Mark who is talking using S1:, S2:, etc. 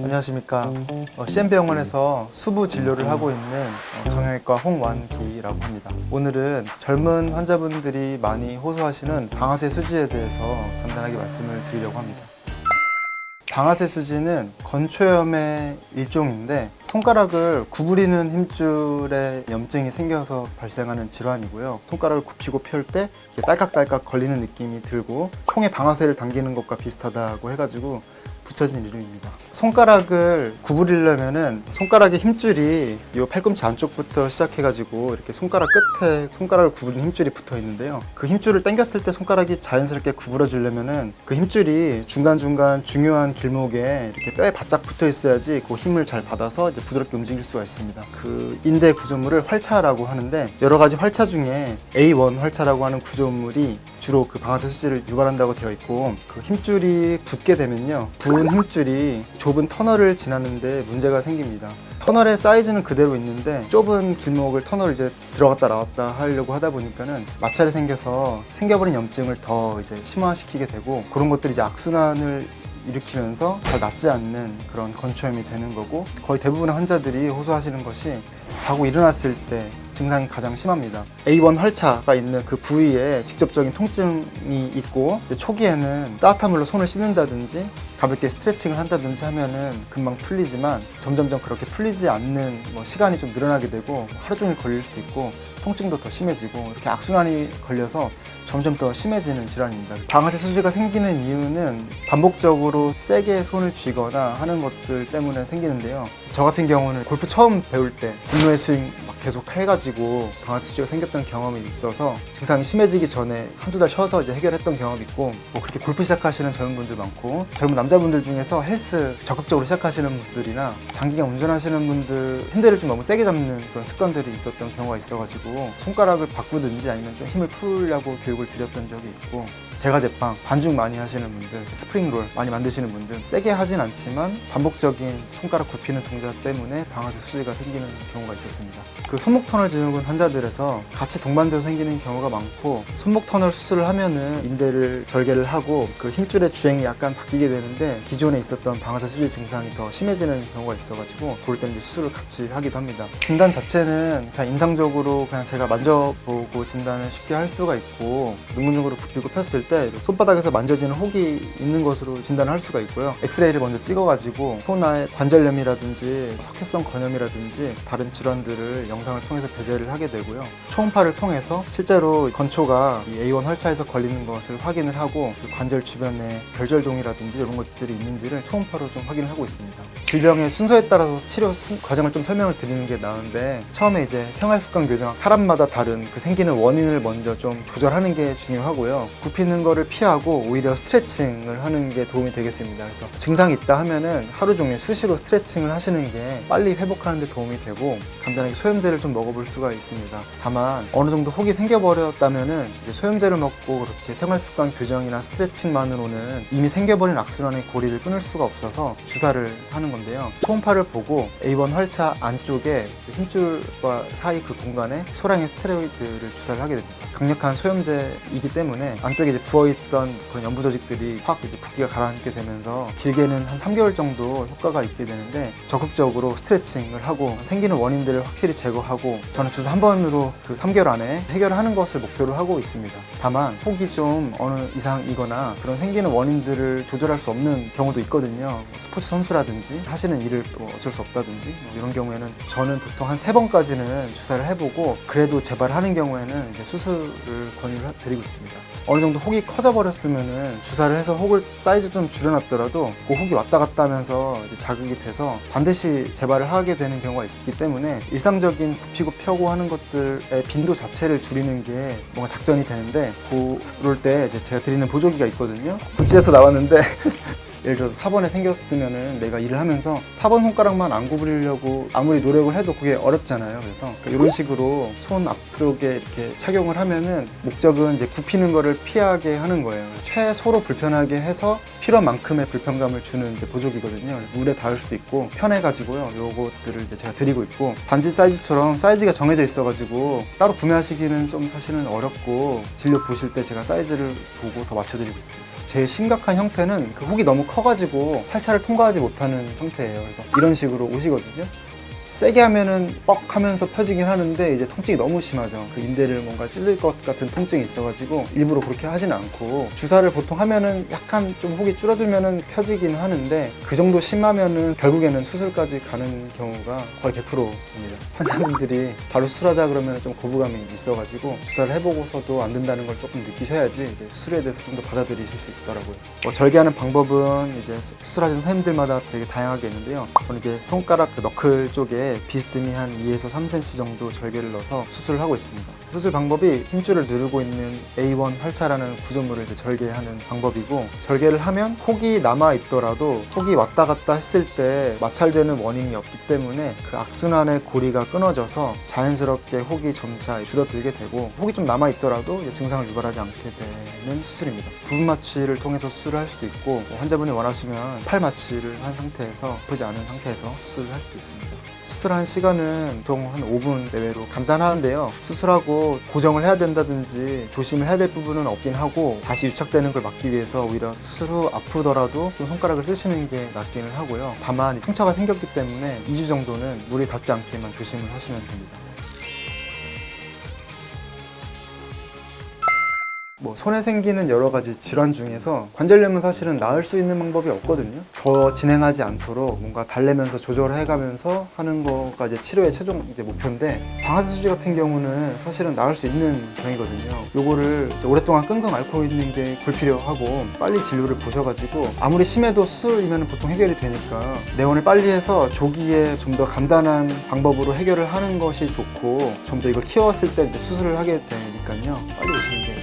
S1: 안녕하십니까. CM병원에서 수부 진료를 하고 있는 정형외과 홍완기라고 합니다. 오늘은 젊은 환자분들이 많이 호소하시는 방아쇠 수지에 대해서 간단하게 말씀을 드리려고 합니다. 방아쇠 수지는 건초염의 일종인데 손가락을 구부리는 힘줄에 염증이 생겨서 발생하는 질환이고요. 손가락을 굽히고 펼 때 딸깍딸깍 걸리는 느낌이 들고 총에 방아쇠를 당기는 것과 비슷하다고 해가지고 붙여진 이름입니다. 손가락을 구부리려면은 손가락의 힘줄이 이 팔꿈치 안쪽부터 시작해가지고 이렇게 손가락 끝에 손가락을 구부리는 힘줄이 붙어 있는데요. 그 힘줄을 당겼을 때 손가락이 자연스럽게 구부러지려면은 그 힘줄이 중간중간 중요한 길목에 이렇게 뼈에 바짝 붙어 있어야지 그 힘을 잘 받아서 이제 부드럽게 움직일 수가 있습니다. 그 인대 구조물을 활차라고 하는데 여러 가지 활차 중에 A1 활차라고 하는 구조물이 주로 그 방아쇠 수지를 유발한다고 되어 있고 그 힘줄이 붙게 되면요. 부은 힘줄이 좁은 터널을 지나는데 문제가 생깁니다. 터널의 사이즈는 그대로 있는데 좁은 길목을 터널을 이제 들어갔다 나왔다 하려고 하다 보니까는 마찰이 생겨서 생겨버린 염증을 더 이제 심화시키게 되고 그런 것들이 이제 악순환을 일으키면서 잘 낫지 않는 그런 건초염이 되는 거고 거의 대부분의 환자들이 호소하시는 것이 자고 일어났을 때 증상이 가장 심합니다. A1 활차가 있는 그 부위에 직접적인 통증이 있고 이제 초기에는 따뜻한 물로 손을 씻는다든지 가볍게 스트레칭을 한다든지 하면은 금방 풀리지만 점점점 그렇게 풀리지 않는 시간이 좀 늘어나게 되고 하루 종일 걸릴 수도 있고 통증도 더 심해지고 이렇게 악순환이 걸려서 점점 더 심해지는 질환입니다. 방아쇠 수지가 생기는 이유는 반복적으로 세게 손을 쥐거나 하는 것들 때문에 생기는데요. 저 같은 경우는 골프 처음 배울 때 분노의 스윙 막 계속 해가지고 방아쇠 수지가 생겼던 경험이 있어서 증상이 심해지기 전에 한두 달 쉬어서 이제 해결했던 경험이 있고 그렇게 골프 시작하시는 젊은 분들 많고 젊은 남자분들 중에서 헬스 적극적으로 시작하시는 분들이나 장기간 운전하시는 분들 핸들을 좀 너무 세게 잡는 그런 습관들이 있었던 경우가 있어가지고 손가락을 바꾸든지 아니면 좀 힘을 풀려고 교육을 드렸던 적이 있고 제가 제빵 반죽 많이 하시는 분들 스프링롤 많이 만드시는 분들 세게 하진 않지만 반복적인 손가락 굽히는 동작 때문에 방아쇠 수지가 생기는 경우가 있었습니다. 그 손목 터널 증후군 환자들에서 같이 동반돼서 생기는 경우가 많고 손목 터널 수술을 하면은 인대를 절개를 하고 그 힘줄의 주행이 약간 바뀌게 되는데 기존에 있었던 방아쇠 수지 증상이 더 심해지는 경우가 있어가지고 그럴 때 이제 수술을 같이 하기도 합니다. 진단 자체는 그냥 임상적으로 그냥 제가 만져보고 진단을 쉽게 할 수가 있고 눈문적으로 굽히고 폈을 때 손바닥에서 만져지는 혹이 있는 것으로 진단을 할 수가 있고요. 엑스레이를 먼저 찍어가지고 손의 관절염이라든지 석회성 건염이라든지 다른 질환들을 영상을 통해서 배제를 하게 되고요. 초음파를 통해서 실제로 건초가 이 A1 활차에서 걸리는 것을 확인을 하고 그 관절 주변에 결절종이라든지 이런 것들이 있는지를 초음파로 좀 확인을 하고 있습니다. 질병의 순서에 따라서 치료 과정을 좀 설명을 드리는 게 나은데 처음에 이제 생활습관 교정 사람마다 다른 그 생기는 원인을 먼저 좀 조절하는 게 중요하고요. 굽히는 거를 피하고 오히려 스트레칭을 하는 게 도움이 되겠습니다. 그래서 증상이 있다 하면은 하루 종일 수시로 스트레칭을 하시는 게 빨리 회복하는 데 도움이 되고 간단하게 소염제를 좀 먹어볼 수가 있습니다. 다만 어느 정도 혹이 생겨버렸다면은 이제 소염제를 먹고 그렇게 생활습관 교정이나 스트레칭만으로는 이미 생겨버린 악순환의 고리를 끊을 수가 없어서 주사를 하는 건데요. 초음파를 보고 A1 활차 안쪽에 힘줄과 사이 그 공간에 소량의 스테로이드를 주사를 하게 됩니다. 강력한 소염제이기 때문에 안쪽에 이제 부어있던 그런 연부 조직들이 확 이제 붓기가 가라앉게 되면서 길게는 한 3개월 정도 효과가 있게 되는데 적극적으로 스트레칭을 하고 생기는 원인들을 확실히 제거하고 저는 주사 한 번으로 그 3개월 안에 해결하는 것을 목표로 하고 있습니다. 다만 혹이 좀 어느 이상이거나 그런 생기는 원인들을 조절할 수 없는 경우도 있거든요. 스포츠 선수라든지 하시는 일을 어쩔 수 없다든지 이런 경우에는 저는 보통 한 3번까지는 주사를 해보고 그래도 재발하는 경우에는 이제 수술을 권유를 드리고 있습니다. 어느 정도 혹이 커져 버렸으면은 주사를 해서 혹을 사이즈 좀 줄여놨더라도 그 혹이 왔다 갔다 하면서 이제 자극이 돼서 반드시 재발을 하게 되는 경우가 있기 때문에 일상적인 굽히고 펴고 하는 것들의 빈도 자체를 줄이는 게 뭔가 작전이 되는데 그럴 때 이제 제가 드리는 보조기가 있거든요. 구찌에서 나왔는데 예를 들어서 4번에 생겼으면은 내가 일을 하면서 4번 손가락만 안 구부리려고 아무리 노력을 해도 그게 어렵잖아요. 그래서 이런 식으로 손 앞쪽에 이렇게 착용을 하면은 목적은 이제 굽히는 거를 피하게 하는 거예요. 최소로 불편하게 해서 필요한 만큼의 불편감을 주는 이제 보조기거든요. 물에 닿을 수도 있고 편해가지고요. 요것들을 이제 제가 드리고 있고 반지 사이즈처럼 사이즈가 정해져 있어가지고 따로 구매하시기는 좀 사실은 어렵고 진료 보실 때 제가 사이즈를 보고 더 맞춰드리고 있습니다. 제일 심각한 형태는 그 혹이 너무 커가지고 팔차를 통과하지 못하는 상태예요. 그래서 이런 식으로 오시거든요. 세게 하면은 뻑 하면서 펴지긴 하는데 이제 통증이 너무 심하죠. 그 인대를 뭔가 찢을 것 같은 통증이 있어가지고 일부러 그렇게 하진 않고, 주사를 보통 하면은 약간 좀 혹이 줄어들면은 펴지긴 하는데 그 정도 심하면은 결국에는 수술까지 가는 경우가 거의 100%입니다. 환자분들이 바로 수술하자 그러면 좀 거부감이 있어가지고 주사를 해보고서도 안 된다는 걸 조금 느끼셔야지 이제 수술에 대해서 좀 더 받아들이실 수 있더라고요. 절개하는 방법은 이제 수술하신 선생님들마다 되게 다양하게 있는데요. 저는 이게 손가락 그 너클 쪽에 비스듬히 한 2에서 3cm 정도 절개를 넣어서 수술을 하고 있습니다. 수술 방법이 힘줄을 누르고 있는 A1 활차라는 구조물을 이제 절개하는 방법이고, 절개를 하면 혹이 남아 있더라도 혹이 왔다 갔다 했을 때 마찰되는 원인이 없기 때문에 그 악순환의 고리가 끊어져서 자연스럽게 혹이 점차 줄어들게 되고, 혹이 좀 남아 있더라도 증상을 유발하지 않게 되는 수술입니다. 부분 마취를 통해서 수술을 할 수도 있고, 환자분이 원하시면 팔 마취를 한 상태에서 아프지 않은 상태에서 수술을 할 수도 있습니다. 수술한 시간은 보통 한 5분 내외로 간단한데요. 수술하고 고정을 해야 된다든지 조심을 해야 될 부분은 없긴 하고, 다시 유착되는 걸 막기 위해서 오히려 수술 후 아프더라도 좀 손가락을 쓰시는 게 낫기는 하고요. 다만 상처가 생겼기 때문에 2주 정도는 물이 닿지 않게만 조심을 하시면 됩니다. 손에 생기는 여러 가지 질환 중에서 관절염은 사실은 나을 수 있는 방법이 없거든요. 더 진행하지 않도록 뭔가 달래면서 조절해가면서 하는 거가 이제 치료의 최종 목표인데, 방아쇠 수지 같은 경우는 사실은 나을 수 있는 병이거든요. 요거를 오랫동안 끙끙 앓고 있는 게 불필요하고, 빨리 진료를 보셔가지고 아무리 심해도 수술이면 보통 해결이 되니까 내원을 빨리 해서 조기에 좀 더 간단한 방법으로 해결을 하는 것이 좋고, 좀 더 이걸 키워왔을 때 이제 수술을 하게 되니까요. 빨리 오시는 게